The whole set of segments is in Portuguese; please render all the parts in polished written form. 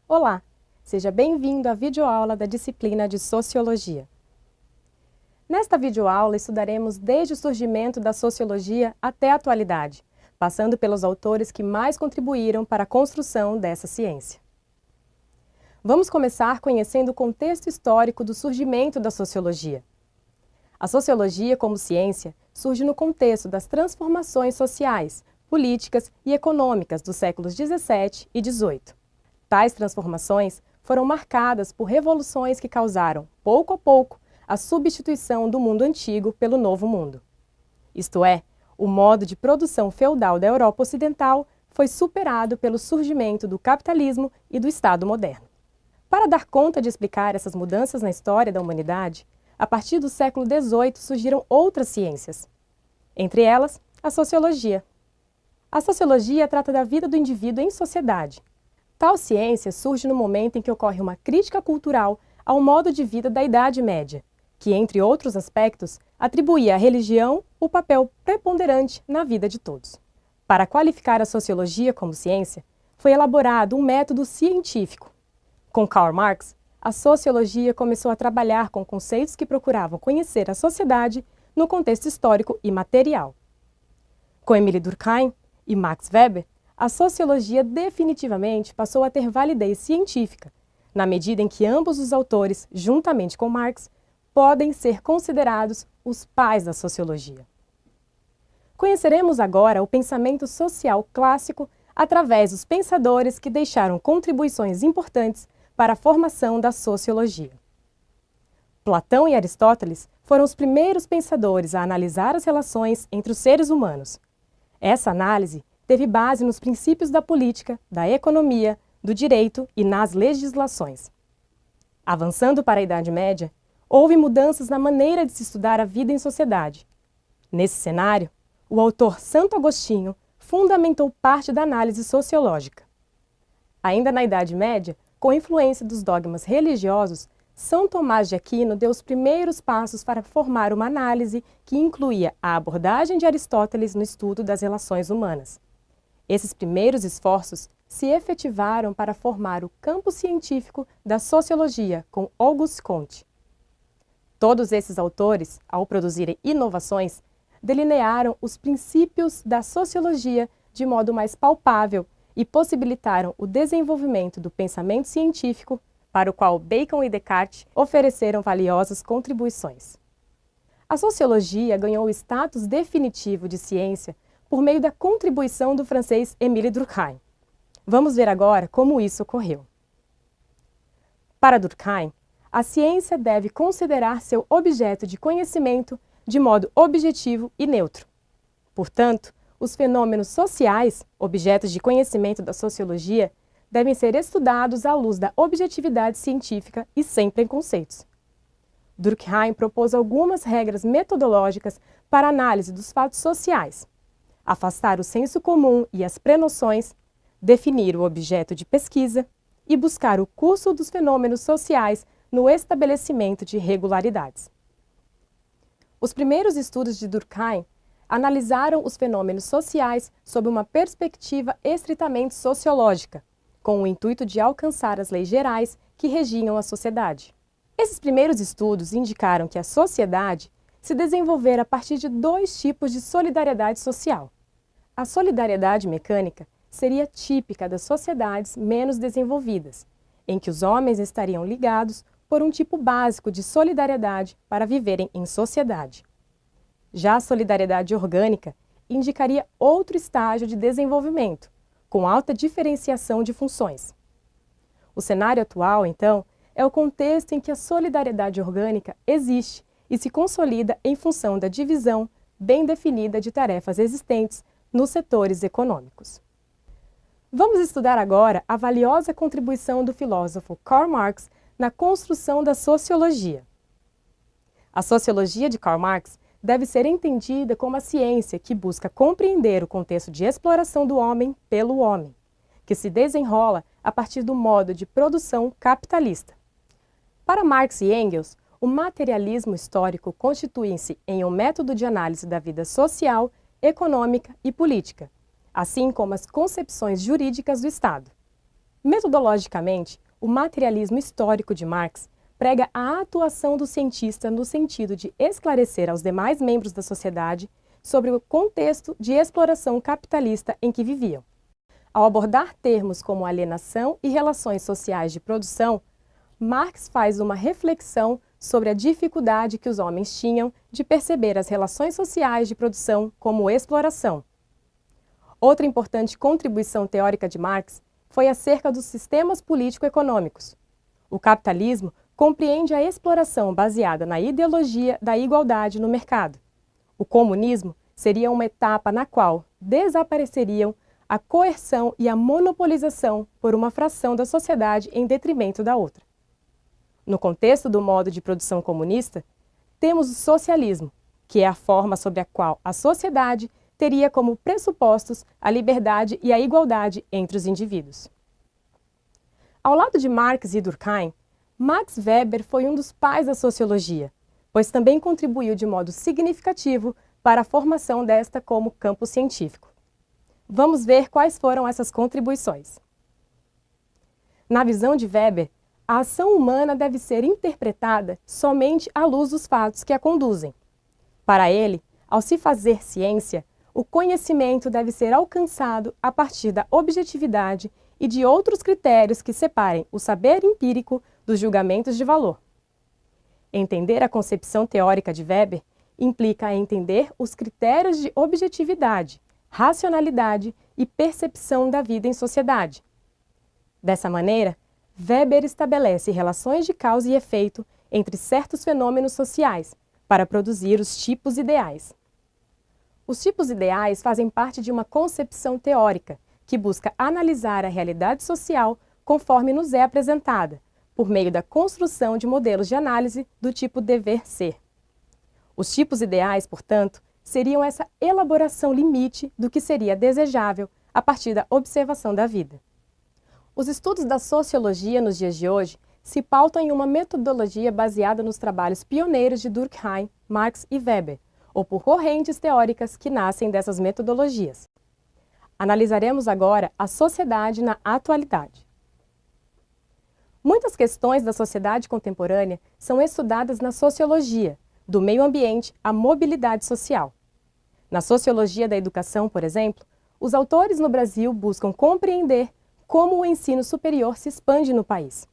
Olá, seja bem-vindo à videoaula da disciplina de Sociologia. Nesta videoaula estudaremos desde o surgimento da sociologia até a atualidade, passando pelos autores que mais contribuíram para a construção dessa ciência. Vamos começar conhecendo o contexto histórico do surgimento da sociologia. A sociologia, como ciência, surge no contexto das transformações sociais, políticas e econômicas dos séculos XVII e XVIII. Tais transformações foram marcadas por revoluções que causaram, pouco a pouco, a substituição do mundo antigo pelo novo mundo. Isto é, o modo de produção feudal da Europa Ocidental foi superado pelo surgimento do capitalismo e do Estado moderno. Para dar conta de explicar essas mudanças na história da humanidade, a partir do século XVIII surgiram outras ciências. Entre elas, a sociologia. A sociologia trata da vida do indivíduo em sociedade. Tal ciência surge no momento em que ocorre uma crítica cultural ao modo de vida da Idade Média, que, entre outros aspectos, atribuía à religião o papel preponderante na vida de todos. Para qualificar a sociologia como ciência, foi elaborado um método científico. Com Karl Marx, a sociologia começou a trabalhar com conceitos que procuravam conhecer a sociedade no contexto histórico e material. Com Émile Durkheim e Max Weber, a sociologia definitivamente passou a ter validez científica, na medida em que ambos os autores, juntamente com Marx, podem ser considerados os pais da sociologia. Conheceremos agora o pensamento social clássico através dos pensadores que deixaram contribuições importantes para a formação da sociologia. Platão e Aristóteles foram os primeiros pensadores a analisar as relações entre os seres humanos. Essa análise teve base nos princípios da política, da economia, do direito e nas legislações. Avançando para a Idade Média, houve mudanças na maneira de se estudar a vida em sociedade. Nesse cenário, o autor Santo Agostinho fundamentou parte da análise sociológica. Ainda na Idade Média, com influência dos dogmas religiosos, São Tomás de Aquino deu os primeiros passos para formar uma análise que incluía a abordagem de Aristóteles no estudo das relações humanas. Esses primeiros esforços se efetivaram para formar o campo científico da sociologia com Auguste Comte. Todos esses autores, ao produzirem inovações, delinearam os princípios da sociologia de modo mais palpável e possibilitaram o desenvolvimento do pensamento científico, para o qual Bacon e Descartes ofereceram valiosas contribuições. A sociologia ganhou o status definitivo de ciência por meio da contribuição do francês Émile Durkheim. Vamos ver agora como isso ocorreu. Para Durkheim, a ciência deve considerar seu objeto de conhecimento de modo objetivo e neutro. Portanto, os fenômenos sociais, objetos de conhecimento da sociologia, devem ser estudados à luz da objetividade científica e sem preconceitos. Durkheim propôs algumas regras metodológicas para a análise dos fatos sociais: afastar o senso comum e as prenoções, definir o objeto de pesquisa e buscar o curso dos fenômenos sociais no estabelecimento de regularidades. Os primeiros estudos de Durkheim analisaram os fenômenos sociais sob uma perspectiva estritamente sociológica, com o intuito de alcançar as leis gerais que regiam a sociedade. Esses primeiros estudos indicaram que a sociedade se desenvolvera a partir de dois tipos de solidariedade social. A solidariedade mecânica seria típica das sociedades menos desenvolvidas, em que os homens estariam ligados por um tipo básico de solidariedade para viverem em sociedade. Já a solidariedade orgânica indicaria outro estágio de desenvolvimento, com alta diferenciação de funções. O cenário atual, então, é o contexto em que a solidariedade orgânica existe e se consolida em função da divisão bem definida de tarefas existentes nos setores econômicos. Vamos estudar agora a valiosa contribuição do filósofo Karl Marx na construção da sociologia. A sociologia de Karl Marx deve ser entendida como a ciência que busca compreender o contexto de exploração do homem pelo homem, que se desenrola a partir do modo de produção capitalista. Para Marx e Engels, o materialismo histórico constitui-se em um método de análise da vida social, econômica e política, assim como as concepções jurídicas do Estado. Metodologicamente, o materialismo histórico de Marx prega a atuação do cientista no sentido de esclarecer aos demais membros da sociedade sobre o contexto de exploração capitalista em que viviam. Ao abordar termos como alienação e relações sociais de produção, Marx faz uma reflexão sobre a dificuldade que os homens tinham de perceber as relações sociais de produção como exploração. Outra importante contribuição teórica de Marx foi acerca dos sistemas político-econômicos. O capitalismo compreende a exploração baseada na ideologia da igualdade no mercado. O comunismo seria uma etapa na qual desapareceriam a coerção e a monopolização por uma fração da sociedade em detrimento da outra. No contexto do modo de produção comunista, temos o socialismo, que é a forma sobre a qual a sociedade teria como pressupostos a liberdade e a igualdade entre os indivíduos. Ao lado de Marx e Durkheim, Max Weber foi um dos pais da sociologia, pois também contribuiu de modo significativo para a formação desta como campo científico. Vamos ver quais foram essas contribuições. Na visão de Weber, a ação humana deve ser interpretada somente à luz dos fatos que a conduzem. Para ele, ao se fazer ciência, o conhecimento deve ser alcançado a partir da objetividade e de outros critérios que separem o saber empírico dos julgamentos de valor. Entender a concepção teórica de Weber implica entender os critérios de objetividade, racionalidade e percepção da vida em sociedade. Dessa maneira, Weber estabelece relações de causa e efeito entre certos fenômenos sociais para produzir os tipos ideais. Os tipos ideais fazem parte de uma concepção teórica que busca analisar a realidade social conforme nos é apresentada, por meio da construção de modelos de análise do tipo dever-ser. Os tipos ideais, portanto, seriam essa elaboração limite do que seria desejável a partir da observação da vida. Os estudos da sociologia nos dias de hoje se pautam em uma metodologia baseada nos trabalhos pioneiros de Durkheim, Marx e Weber, ou por correntes teóricas que nascem dessas metodologias. Analisaremos agora a sociedade na atualidade. Muitas questões da sociedade contemporânea são estudadas na sociologia, do meio ambiente à mobilidade social. Na sociologia da educação, por exemplo, os autores no Brasil buscam compreender como o ensino superior se expande no país.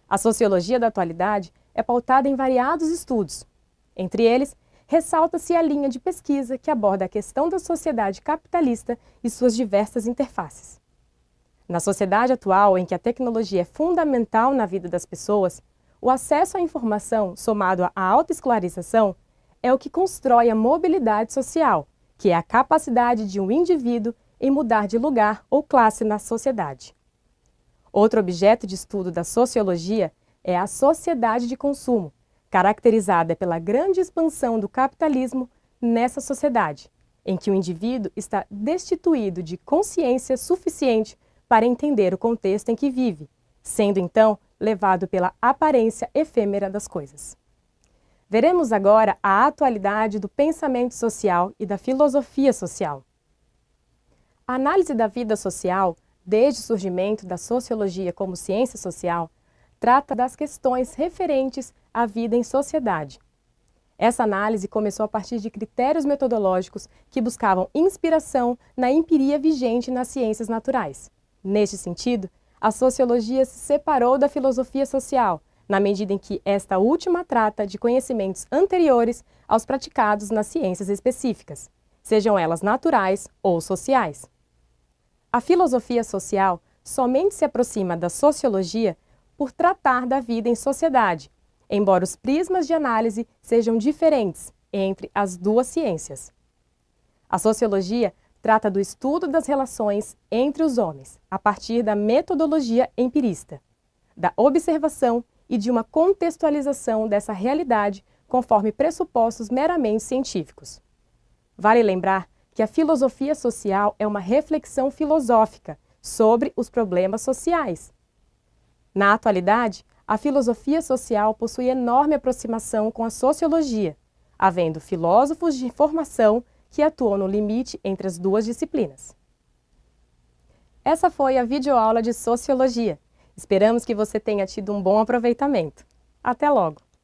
A sociologia da atualidade é pautada em variados estudos. Entre eles, ressalta-se a linha de pesquisa que aborda a questão da sociedade capitalista e suas diversas interfaces. Na sociedade atual, em que a tecnologia é fundamental na vida das pessoas, o acesso à informação, somado à autoescolarização, é o que constrói a mobilidade social, que é a capacidade de um indivíduo em mudar de lugar ou classe na sociedade. Outro objeto de estudo da sociologia é a sociedade de consumo, caracterizada pela grande expansão do capitalismo nessa sociedade, em que o indivíduo está destituído de consciência suficiente para entender o contexto em que vive, sendo então levado pela aparência efêmera das coisas. Veremos agora a atualidade do pensamento social e da filosofia social. A análise da vida social, desde o surgimento da sociologia como ciência social, trata das questões referentes à vida em sociedade. Essa análise começou a partir de critérios metodológicos que buscavam inspiração na empiria vigente nas ciências naturais. Neste sentido, a sociologia se separou da filosofia social, na medida em que esta última trata de conhecimentos anteriores aos praticados nas ciências específicas, sejam elas naturais ou sociais. A filosofia social somente se aproxima da sociologia por tratar da vida em sociedade, embora os prismas de análise sejam diferentes entre as duas ciências. A sociologia trata do estudo das relações entre os homens, a partir da metodologia empirista, da observação e de uma contextualização dessa realidade conforme pressupostos meramente científicos. Vale lembrar que a filosofia social é uma reflexão filosófica sobre os problemas sociais. Na atualidade, a filosofia social possui enorme aproximação com a sociologia, havendo filósofos de formação que atuam no limite entre as duas disciplinas. Essa foi a videoaula de Sociologia. Esperamos que você tenha tido um bom aproveitamento. Até logo!